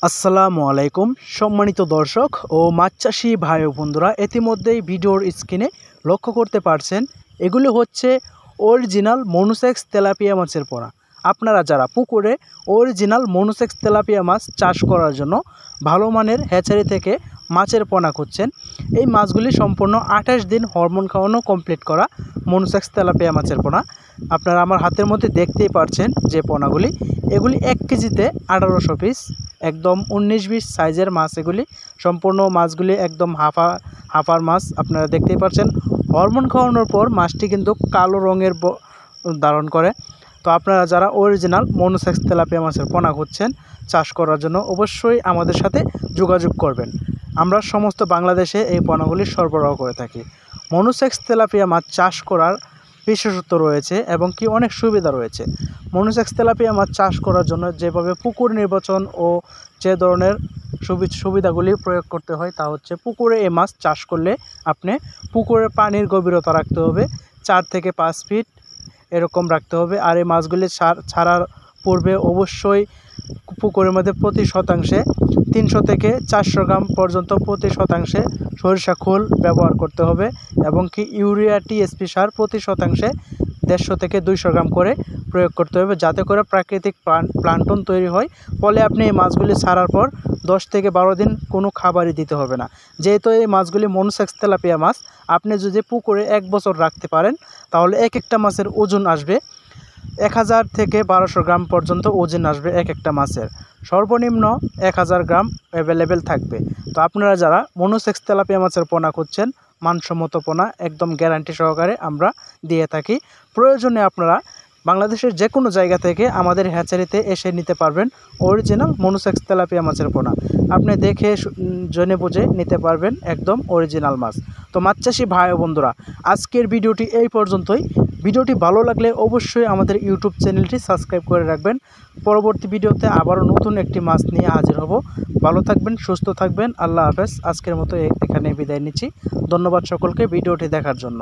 আসসালামু আলাইকুম সম্মানিত দর্শক ও মাছ চাষি ভাই ও বন্ধুরা, ইতিমধ্যেই ভিডিওর স্ক্রিনে লক্ষ্য করতে পারছেন এগুলো হচ্ছে অরিজিনাল মনোসেক্স তেলাপিয়া মাছের পোনা। আপনারা যারা পুকুরে অরিজিনাল মনোসেক্স তেলাপিয়া মাছ চাষ করার জন্য ভালো মানের হ্যাচারি থেকে মাছের পোনা খুঁজছেন, এই মাছগুলি সম্পূর্ণ 28 দিন হরমোন খাওয়ানো কমপ্লিট করা মনোসেক্স তেলাপিয়া মাছের পোনা। আপনারা আমার হাতের মধ্যে দেখতেই পারছেন যে পোনাগুলি, এগুলি 1 কেজিতে 1800 পিস, একদম 19-20 সাইজের মাছ। এগুলি সম্পূর্ণ মাছগুলি একদম হাফার মাছ। আপনারা দেখতেই পাচ্ছেন হরমোন খাওয়ানোর পর মাছটি কিন্তু কালো রঙের ধারণ করে। তো আপনারা যারা অরিজিনাল মনোসেক্স তেলাপিয়া মাছের পোনা খুঁজছেন চাষ করার জন্য অবশ্যই আমাদের সাথে যোগাযোগ করবেন। আমরা সমস্ত বাংলাদেশে এই পোনাগুলি সরবরাহ করে থাকি। মনোসেক্স তেলাপিয়া মাছ চাষ করার বিশেষত্ব রয়েছে এবং কি অনেক সুবিধা রয়েছে। মনোসেক্স তেলাপিয়া মাছ চাষ করার জন্য যেভাবে পুকুর নির্বাচন ও যে ধরনের সুবিধাগুলি প্রয়োগ করতে হয় তা হচ্ছে, পুকুরে এই মাছ চাষ করলে আপনি পুকুরের পানির গভীরতা রাখতে হবে 4 থেকে 5 ফিট এরকম রাখতে হবে। আর এই মাছগুলি ছাড়ার পূর্বে অবশ্যই পুকুরের মধ্যে প্রতি শতাংশে 300 থেকে 400 গ্রাম পর্যন্ত প্রতি শতাংশে সরিষা খোল ব্যবহার করতে হবে এবং কি ইউরিয়া টিএসপি সার প্রতি শতাংশে 150 থেকে 200 গ্রাম করে প্রয়োগ করতে হবে, যাতে করে প্রাকৃতিক প্লান্টন তৈরি হয়। ফলে আপনি এই মাছগুলি ছাড়ার পর 10 থেকে 12 দিন কোনো খাবারই দিতে হবে না। যেহেতু এই মাছগুলি মনোসেক্স তেলাপিয়া মাছ, আপনি যদি পুকুরে 1 বছর রাখতে পারেন তাহলে এক একটা মাছের ওজন আসবে 1000 থেকে 1200 গ্রাম পর্যন্ত ওজন আসবে। এক একটা মাছের সর্বনিম্ন 1000 গ্রাম অ্যাভেলেবেল থাকবে। তো আপনারা যারা মনোসেক্স তেলাপিয়া মাছের পোনা খুঁজছেন, মানসম্মত পোনা একদম গ্যারান্টি সহকারে আমরা দিয়ে থাকি। প্রয়োজনে আপনারা বাংলাদেশের যে কোনো জায়গা থেকে আমাদের হ্যাচারিতে এসে নিতে পারবেন অরিজিনাল মনোসেক্স তেলাপিয়া মাছের পোনা। আপনি দেখে জেনে বুঝে নিতে পারবেন একদম অরিজিনাল মাছ। তো মাছ চাষি ভাই ও বন্ধুরা, আজকের ভিডিওটি এই পর্যন্তই। ভিডিওটি ভালো লাগলে অবশ্যই আমাদের ইউটিউব চ্যানেলটি সাবস্ক্রাইব করে রাখবেন। পরবর্তী ভিডিওতে আবারও নতুন একটি মাছ নিয়ে হাজির হব। ভালো থাকবেন, সুস্থ থাকবেন। আল্লাহ হাফেজ। আজকের মতো এখানে বিদায় নিচ্ছি। ধন্যবাদ সকলকে ভিডিওটি দেখার জন্য।